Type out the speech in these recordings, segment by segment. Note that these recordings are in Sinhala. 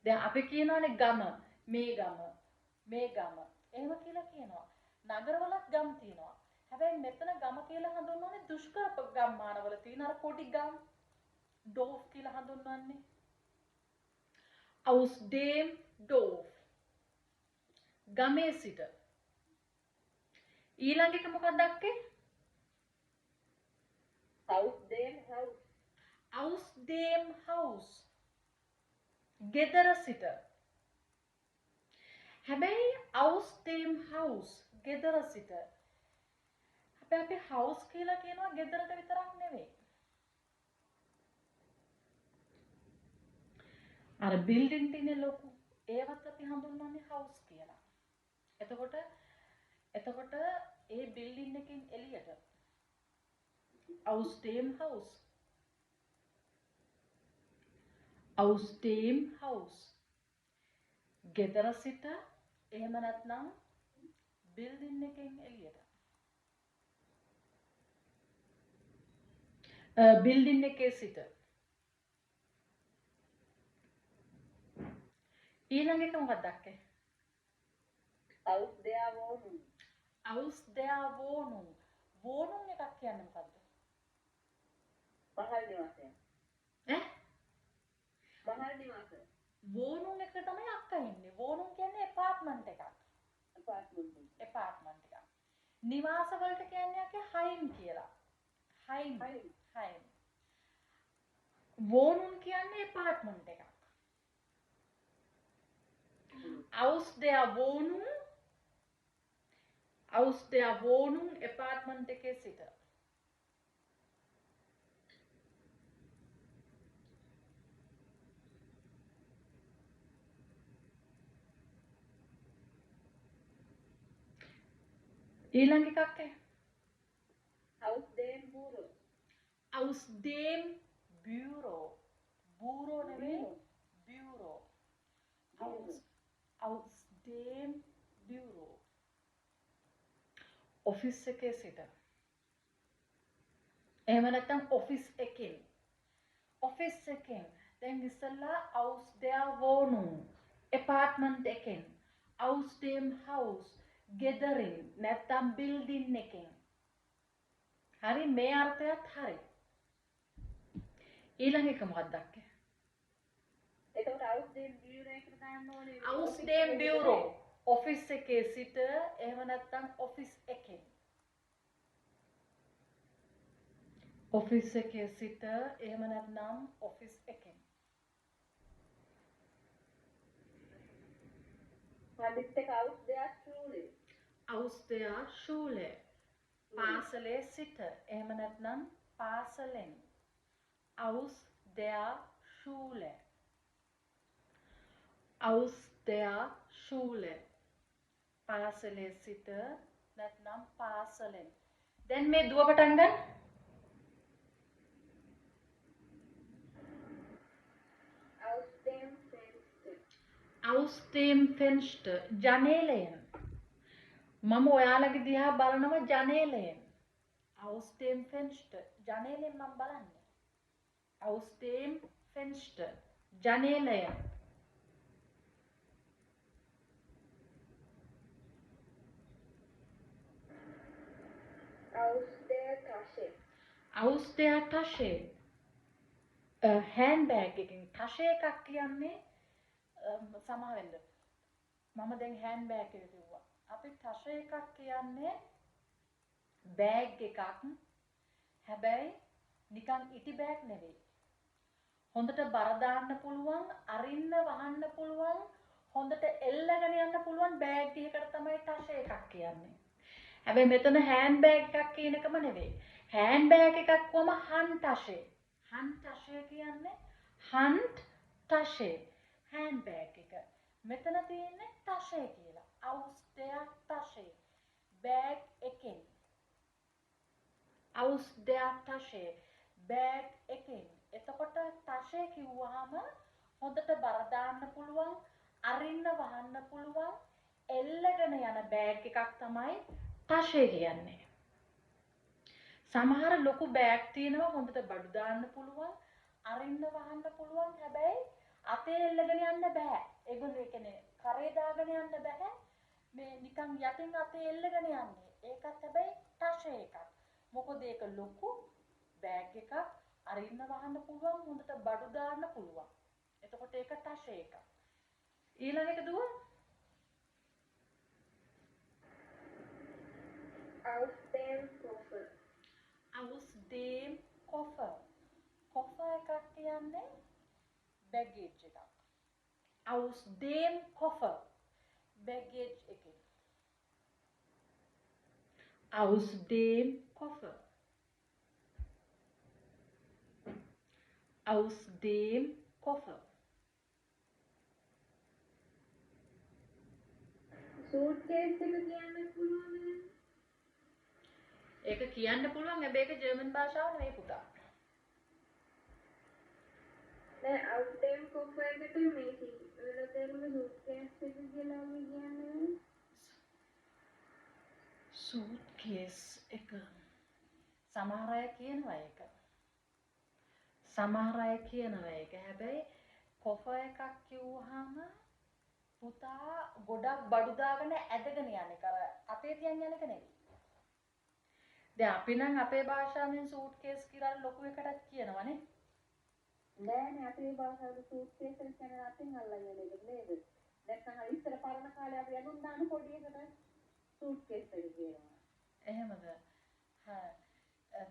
දැන් අපි කියනවානේ ගම, මේ ගම, මේ ගම. එහෙම කියලා කියනවා. නගරවලත් ගම් තියෙනවා. හැබැයි මෙතන ගම කියලා හඳුන්වන්නේ දුෂ්කර ගම්මානවල තියෙන අර පොඩි ගම් ඩෝෆ් කියලා හඳුන්වන්නේ. aus dem Dorf. ගමේ සිට. ඊළඟ එක මොකක්ද අක්කේ? aus dem Haus. aus dem Haus. ගෙදර සිට. හැබැයි aus dem Haus ගෙදර සිට. හැබැයි අපි house කියලා කියනවා ගෙදරට විතරක් නෙවෙයි. අර බිල්ඩින් තියෙන ලොකු ඒවත් අපි හඳුන්වන්නේ house කියලා. එතකොට ඒ බිල්ඩින් එකකින් එළියට aus dem Haus. aus dem Haus. ගෙදර සිට එහෙම නැත්නම් බිල්ඩින් එකකින් එළියට. බිල්ඩින් එකේ සිට. ඊළඟ එක මොකක්ද අක්කේ? aus der Wohnung. aus der Wohnung. Wohnung එකක් කියන්නේ මොකද්ද? පහළ නිවාසය. ඈ? පහළ නිවාසය. Wohnung එක තමයි අක්කා ඉන්නේ. Wohnung කියන්නේ apartment එකක්. apartment. apartment එකක්. නිවාස වලට කියන්නේ අක්කේ Heim කියලා. Heim. Wohnung කියන්නේ apartment එකක්. aus der Wohnung apartment එකේ සිට. ඊළඟ එකක් aus dem Büro. aus dem Büro. Büro නෙවෙයි Büro. aus dem Büro. office එකේ සිට. එහෙම නැත්නම් office එකෙන්. office එකෙන්. දැන් ඉස්සෙල්ලා aus der Wohnung apartment එකෙන්. aus dem Haus ගෙදරින් නැත්නම් building එකෙන්. හරි මේ අර්ථයත් හරි. ඊළඟ එක මොකක්ද අක්කේ? එතකොට aus dem Büro එකට දාන්න ඕනේ. aus dem Büro office එකේ සිට එහෙම නැත්නම් office එකෙන්. office එකේ සිට එහෙම නැත්නම් office එකෙන්. අනිත් එක aus der Schule. aus der Schule. පාසලේ සිට එහෙම නැත්නම් පාසලෙන්. aus der Schule. aus der Schule. පාසලේ සිට නැත්නම් පාසලෙන්. දැන් මේ දුව පටන් ගන්න. aus dem Fenster. aus dem Fenster. ජනේලයෙන්. මම ඔයාලගේ දිහා බලනවා ජනේලයෙන්. aus dem Fenster. ජනේලයෙන් මම බලන්නේ. aus dem Fenster. ජනේලයෙන්. aus der Tasche. aus der Tasche. handbag එකකින් tasche එකක් කියන්නේ සමා වෙන්න. මම දැන් handbag එක කිව්වා. අපි tasche එකක් කියන්නේ bag එකක්. හැබැයි නිකන් ඉටි bag නෙවෙයි. හොඳට බර දාන්න පුළුවන්, අරින්න වහන්න පුළුවන්, හොඳට එල්ලගෙන යන්න පුළුවන් bag එකකට තමයි tasche එකක් කියන්නේ. හැබැයි මෙතන handbag එකක් කියන එකම නෙවෙයි. handbag එකක් වම handtasche. handtasche කියන්නේ handtasche. handbag එක. මෙතන තියෙන්නේ tasche කියලා. aus der Tasche. bag එකෙන්. aus der Tasche. bag එකෙන්. එතකොට tasche කිව්වහම හොඳට බර දාන්න පුළුවන්, අරින්න වහන්න පුළුවන්, එල්ලගෙන යන bag එකක් තමයි tasche කියන්නේ. සමහර ලොකු බෑග් තියෙනවා හොඳට බඩු දාන්න පුළුවන්, අරින්න වහන්න පුළුවන්. හැබැයි අතේ එල්ලගෙන යන්න බෑ. ඒගොල්ලෝ ඒ කියන්නේ කරේ දාගෙන යන්න බෑ. මේ නිකන් යටින් අතේ එල්ලගෙන යන්නේ. ඒකත් හැබැයි ටෂ එකක්. මොකද ඒක ලොකු බෑග් එකක්. අරින්න වහන්න පුළුවන්, හොඳට බඩු දාන්න පුළුවන්. එතකොට ඒක ටෂ එකක්. ඊළඟ එක දුව Aus dem Koffer. aus dem Koffer. Koffer එකක් කියන්නේ baggage එකක්. Aus dem Koffer. baggage එකෙන්. Aus dem Koffer. Aus dem Koffer. Suitcase එක කියන්න පුළුවන්ද? ඒක කියන්න පුළුවන් හැබැයි ඒක ජර්මන් භාෂාව නෙවෙයි පුතා. දැන් aus dem Koffer එකට මේ වල තේරුම suitcase එක කියලා අපි කියන්නේ. suitcase එක සමහර අය කියනවා ඒක. සමහර අය කියනවා ඒක. හැබැයි කොෆර් එකක් කිව්වහම පුතා ගොඩක් බඩු දාගෙන ඇදගෙන යන එක. අර අතේ තියන් යන එක නෙවෙයි. දැන් අපි නම් අපේ භාෂාවෙන් suitcase කියලා ලොකු එකටත් කියනවනේ. නෑනේ අපේ භාෂාවේ suitcase එක කියන අතින් අල්ලගෙන යන එක නේද? නැත්නම් අර ඉස්සර පරණ කාලේ අපි යනුම් දාන පොඩි එකට suitcase එක කියනවා. එහෙමද? හා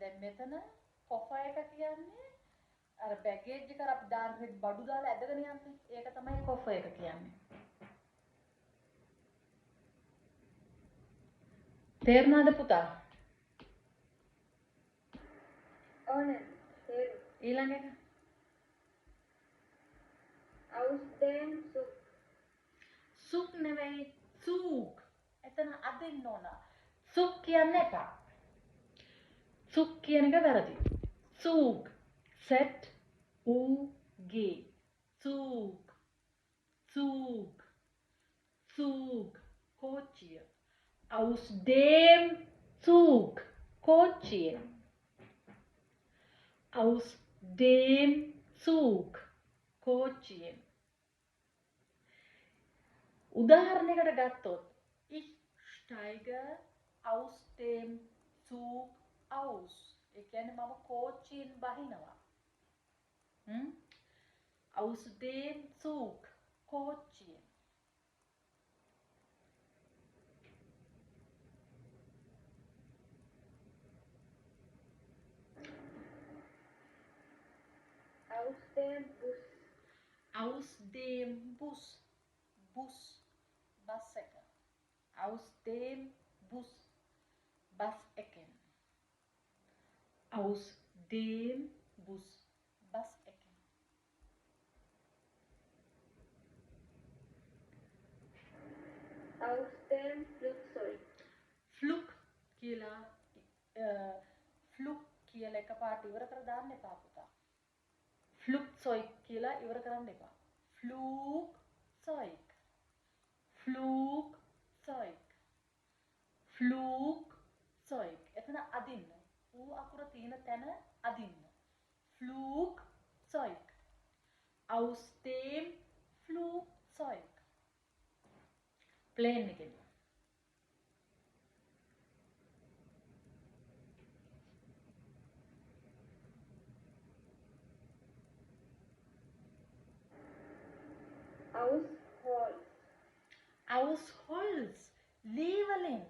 දැන් මෙතන කොෆර් එක කියන්නේ අර බෑගේජ් එක අපි දාන්නේ බඩු දාලා ඇදගෙන යන්නේ. ඒක තමයි කොෆර් එක කියන්නේ. තේරුණාද පුතා? ඕනේ. තේරු. ඊළඟ එක aus dem Zug. සුක් නෙවෙයි සූක්. එතන අදින්න ඕන. සුක් කියන්න එපා. සුක් කියන එක වැරදි. සූක්. Z U G. සූක්. සූක්. සූක්. කෝච්චිය. Aus dem Zug. කෝච්චිය. Aus dem Zug. කෝච්චිය. උදාහරණයකට ගත්තොත් ich steige aus dem Zug aus. ඒ කියන්නේ මම කෝච්චියෙන් බහිනවා. Aus dem Zug. කෝච්චියෙන්. Aus dem Bus. Aus dem Bus. Bus. Bus එක. Aus dem Bus. Bus එකෙන්. Aus dem Bus. Bus එකෙන්. Aus dem Flugzeug. Flug කියලා flug කියලා එකපාරට ඉවර කර දාන්න එපා පුතා. Flugzeug කියලා ඉවර කරන්න එපා. Flugzeug. Flugzeug. Flugzeug. එතන අදින්න. ඌ අකුර තියෙන තැන අදින්න. Flugzeug. Aus dem Flugzeug. Plane එකෙන්. Aus Holz. Aus Holz. ලී වලින්.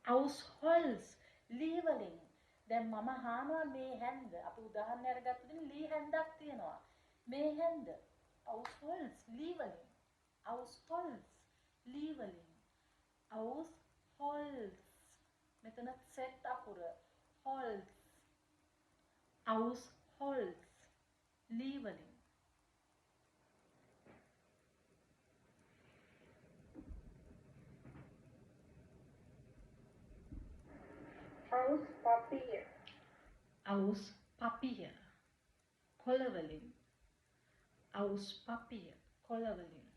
Aus Holz. ලී වලින්. දැන් මම අහනවා මේ හැන්ද. අපි උදාහරණයක් ගත්තොත් ලී හැන්දක් තියෙනවා. මේ හැන්ද. Aus Holz. ලී වලින්. Aus Holz. ලී වලින්. Aus Holz. මෙතන set අකුර. Holz. Aus Holz. ලී වලින්. Aus Papier. Aus Papier. කොළ වලින්. Aus Papier. කොළ වලින්.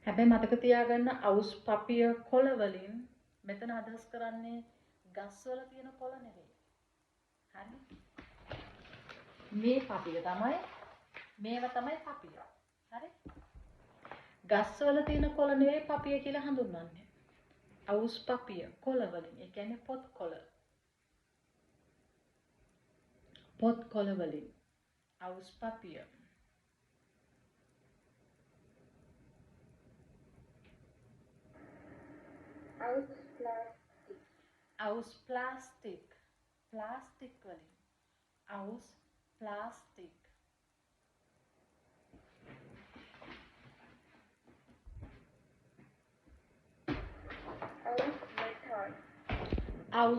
හැබැයි මතක තියාගන්න aus Papier කොළ වලින් මෙතන අදහස් කරන්නේ ගස් වල තියෙන කොළ නෙවෙයි. හරි? මේ පපිය තමයි මේවා තමයි පපිය. හරි? ගස්වල තියෙන කොළ නෙවෙයි පපිය කියලා හඳුන්වන්නේ. අවුස් පපිය කොළ වලින්. ඒ කියන්නේ පොත් කොළ. පොත් කොළ වලින්. අවුස් පපිය. Aus Plastik. අවුස් ප්ලාස්ටික්. ප්ලාස්ටික් වලින්. අවුස් ප්ලාස්ටික්.